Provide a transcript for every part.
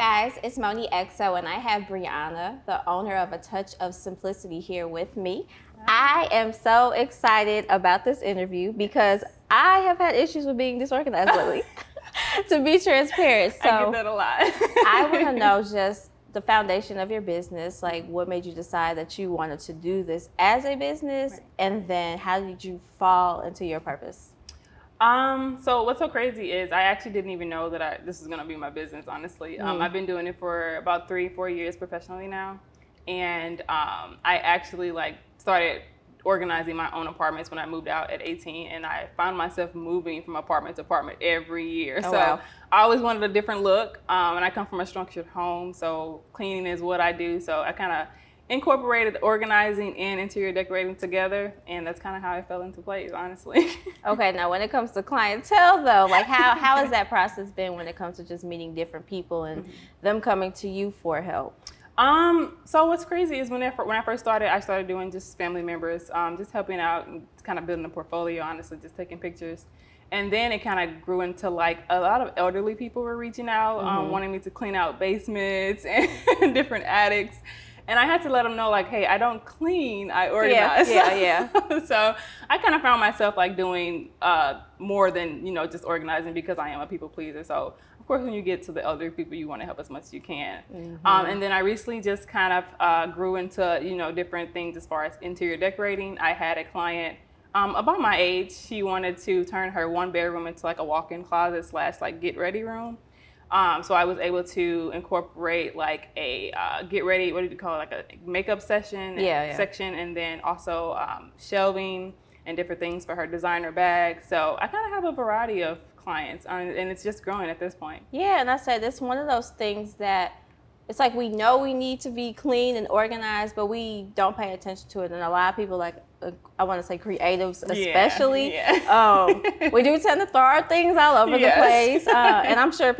guys, it's MonneXo, and I have Brianna, the owner of A Touch of Simplicity, here with me. I am so excited about this interview because I have had issues with being disorganized lately, to be transparent. So I get that a lot. I want to know just the foundation of your business, like what made you decide that you wanted to do this as a business, right, and then how did you fall into your purpose? So what's so crazy is I actually didn't even know that this is going to be my business, honestly. I've been doing it for about 3-4 years professionally now. And I actually started organizing my own apartments when I moved out at 18, and I found myself moving from apartment to apartment every year. Oh, so wow. I always wanted a different look, and I come from a structured home, so cleaning is what I do. So I kind of incorporated organizing and interior decorating together, and that's kind of how I fell into place, honestly. Okay, now when it comes to clientele though, like how has that process been when it comes to just meeting different people and them coming to you for help? So what's crazy is when I first started, I started doing just family members, just helping out and kind of building a portfolio, honestly, just taking pictures. And then it kind of grew into like a lot of elderly people were reaching out, wanting me to clean out basements and different attics. And I had to let them know, like, hey, I don't clean, I organize. Yeah. So I kind of found myself like doing more than, just organizing, because I am a people pleaser. So of course, when you get to the elderly people, you want to help as much as you can. And then I recently just kind of grew into, different things as far as interior decorating. I had a client about my age. She wanted to turn her one bedroom into like a walk-in closet / like get ready room. So I was able to incorporate like a get ready, what do you call it, like a makeup session section, and then also shelving and different things for her designer bag. So I kind of have a variety of clients, and it's just growing at this point. Yeah, and I said it's one of those things that it's like we know we need to be clean and organized, but we don't pay attention to it. And a lot of people, like I want to say creatives especially, we do tend to throw our things all over the place. And I'm sure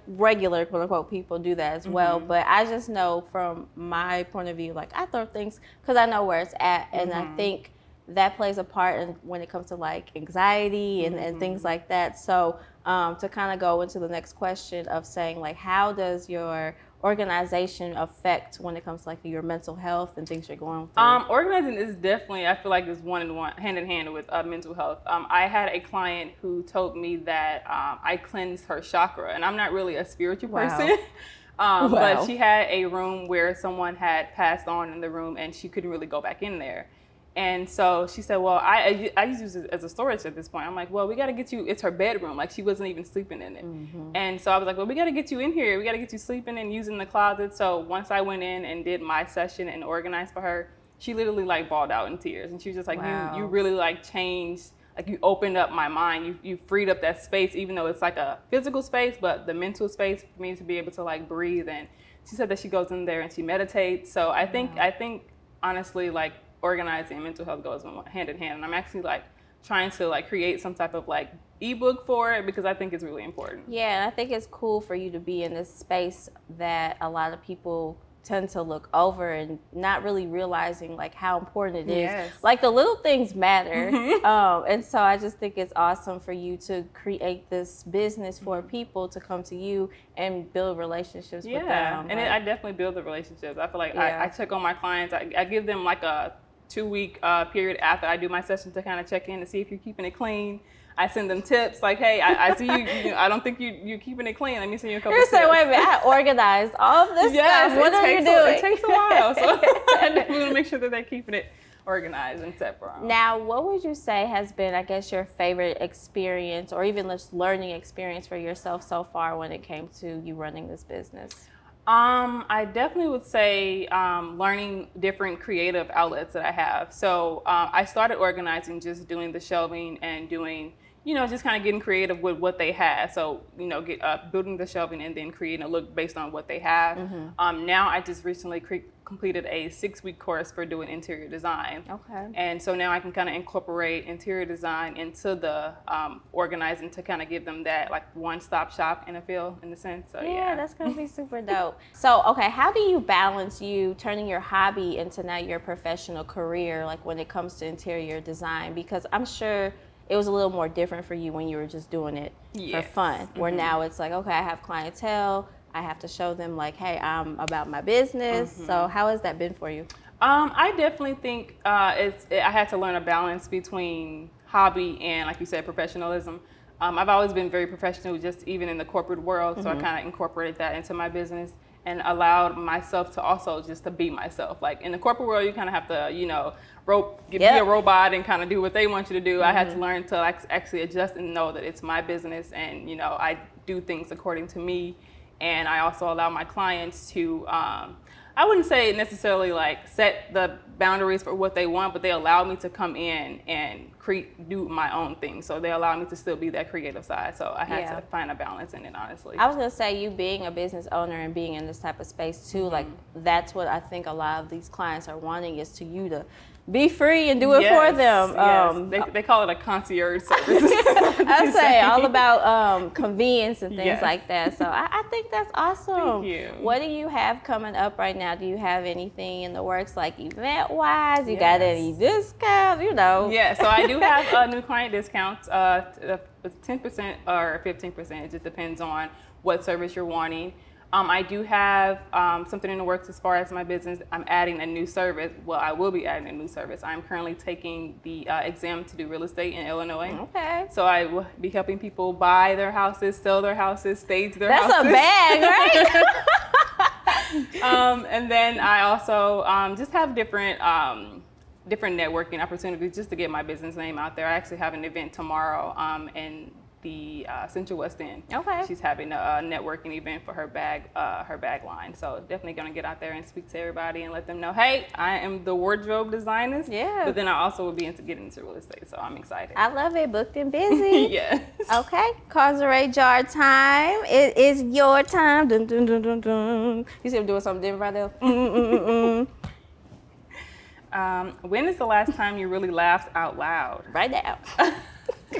regular quote unquote people do that as well. But I just know from my point of view, like I throw things because I know where it's at, and I think that plays a part in when it comes to like anxiety and things like that. So to kind of go into the next question of saying like, how does your organization affect when it comes to like your mental health and things you're going through? Organizing is definitely, I feel like, is hand in hand with mental health. I had a client who told me that I cleansed her chakra, and I'm not really a spiritual person. But she had a room where someone had passed on in the room, and she couldn't really go back in there. And so she said, well, I use it as a storage at this point. I'm like, well, we got to get you, it's her bedroom. Like she wasn't even sleeping in it. And so I was like, well, we got to get you in here. We got to get you sleeping and using the closet. So once I went in and did my session and organized for her, she literally like bawled out in tears. And she was just like, you really like changed, like you opened up my mind. You freed up that space, even though it's like a physical space, but the mental space for me to be able to like breathe. And she said that she goes in there and she meditates. So I think honestly, like, organizing and mental health goes hand in hand, and I'm actually like trying to like create some type of like ebook for it because I think it's really important. Yeah, and I think it's cool for you to be in this space that a lot of people tend to look over and not really realizing like how important it is. Like the little things matter. And so I just think it's awesome for you to create this business for people to come to you and build relationships with them. And I definitely build the relationships. I feel like I check on my clients. I give them like a 2-week period after I do my session to kind of check in to see if you're keeping it clean. I send them tips like, hey, I see you, I don't think you're keeping it clean. Let me send you a couple tips. You're saying, wait a minute, I organized all of this stuff. What are you doing? It takes a while. So I definitely want to make sure that they're keeping it organized and set for them. Now, what would you say has been, I guess, your favorite experience or even just learning experience for yourself so far when it came to you running this business? I definitely would say learning different creative outlets that I have. So I started organizing, just doing the shelving and doing, just kind of getting creative with what they had. So, building the shelving and then creating a look based on what they have. Now I just recently completed a 6-week course for doing interior design. And so now I can kind of incorporate interior design into the organizing to kind of give them that like one-stop shop in a sense. So yeah, that's gonna be super dope. So okay, how do you balance you turning your hobby into now your professional career, like when it comes to interior design? Because I'm sure it was a little more different for you when you were just doing it for fun, where now it's like, okay, I have clientele, I have to show them like, hey, I'm about my business. So how has that been for you? I definitely think I had to learn a balance between hobby and, like you said, professionalism. I've always been very professional, just even in the corporate world. So I kind of incorporated that into my business and allowed myself to also just to be myself. Like in the corporate world, you kind of have to, you know, be a robot and kind of do what they want you to do. I had to learn to actually adjust and know that it's my business, and you know, I do things according to me. And I also allow my clients to, I wouldn't say necessarily like set the boundaries for what they want, but they allow me to come in and do my own thing. So they allow me to still be that creative side. So I had to find a balance in it, honestly. I was gonna say, you being a business owner and being in this type of space too, like that's what I think a lot of these clients are wanting, is to you to be free and do it for them. They call it a concierge service. I say all about convenience and things like that. So I think that's awesome. Thank you. What do you have coming up right now? Do you have anything in the works, like event-wise? You got any discounts? You know. Yeah, so I do have new client discounts. It's 10% or 15%. It just depends on what service you're wanting. I do have something in the works as far as my business. I'm adding a new service. Well, I will be adding a new service. I'm currently taking the exam to do real estate in Illinois. Okay. So I will be helping people buy their houses, sell their houses, stage their houses. That's a bag, right? And then I also just have different networking opportunities just to get my business name out there. I actually have an event tomorrow in the Central West End. Okay. She's having a networking event for her bag line. So definitely gonna get out there and speak to everybody and let them know, hey, I am the wardrobe designer. Yeah. But then I also will be getting into real estate. So I'm excited. I love it. Booked and busy. Yes. Okay. Causeway jar time. It is your time. Dun, dun, dun, dun, dun. You see I'm doing something different right there? When is the last time you really laughed out loud? Right now.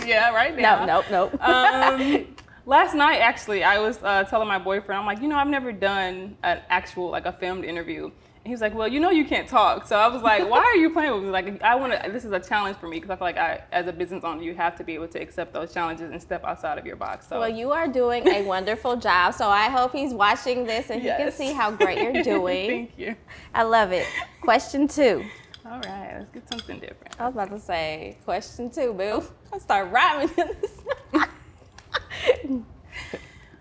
Yeah, right now. Nope. Last night, actually, I was telling my boyfriend, I'm like, you know, I've never done an actual, like a filmed interview. And he was like, well, you know, you can't talk. So I was like, why are you playing with me? Like, this is a challenge for me, because I feel like as a business owner, you have to be able to accept those challenges and step outside of your box. So. Well, you are doing a wonderful job. So I hope he's watching this and he can see how great you're doing. Thank you. I love it. Question 2. All right, let's get something different. I was about to say, question 2, boo. I start rhyming in this.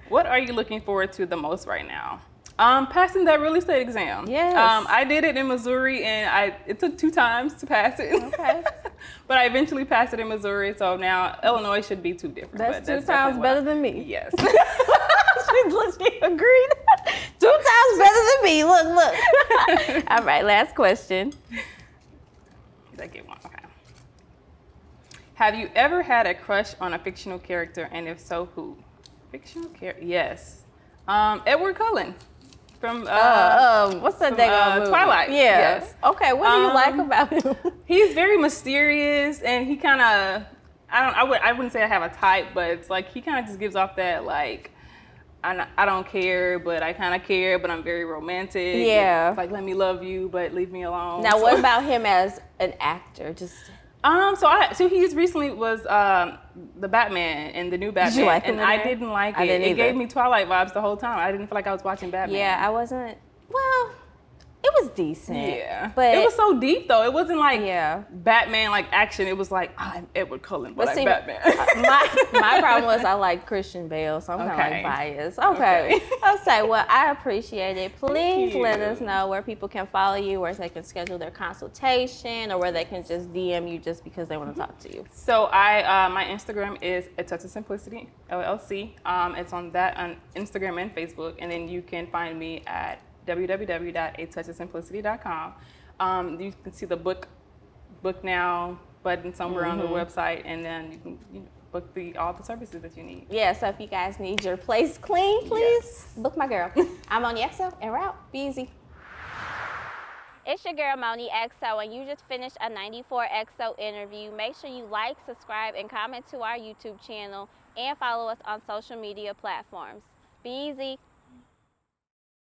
What are you looking forward to the most right now? Passing that real estate exam. Yes. I did it in Missouri, and it took 2 times to pass it. Okay. But I eventually passed it in Missouri, so now Illinois should be 2 different. That's 2 times better than me. Yes. She agreed. 2 times better than me. Look. All right, last question. I get one. Okay. Have you ever had a crush on a fictional character, and if so, who? Fictional character? Yes. Edward Cullen from what's that movie? Twilight. Yeah. Yes. Okay. What do you like about him? He's very mysterious, and he kind of I wouldn't say I have a type, but it's like he kind of just gives off that like. I don't care, but I kind of care, but I'm very romantic. Yeah. It's like, let me love you, but leave me alone. Now, what about him as an actor? So he just recently was the Batman in the new Batman. Did you like him? And I didn't like it. It gave me Twilight vibes the whole time. I didn't feel like I was watching Batman. Yeah, I wasn't. Well, it was decent. Yeah. But it was so deep, though. It wasn't like Batman, like action. It was like, I'm Edward Cullen, but I'm Batman. my problem was I like Christian Bale, so I'm kind of like biased. Okay. I'll say, well, I appreciate it. Please let us know where people can follow you, where they can schedule their consultation, or where they can just DM you just because they want to talk to you. So my Instagram is A Touch of Simplicity, LLC. It's on Instagram and Facebook, and then you can find me at www.atouchofsimplicity.com. You can see the book now button somewhere on the website, and then you can book all the services that you need. Yeah, so if you guys need your place clean, please book my girl. I'm MonneXo, en route. Be easy. It's your girl MonneXo, and you just finished a 94XO interview. Make sure you like, subscribe, and comment to our YouTube channel, and follow us on social media platforms. Be easy.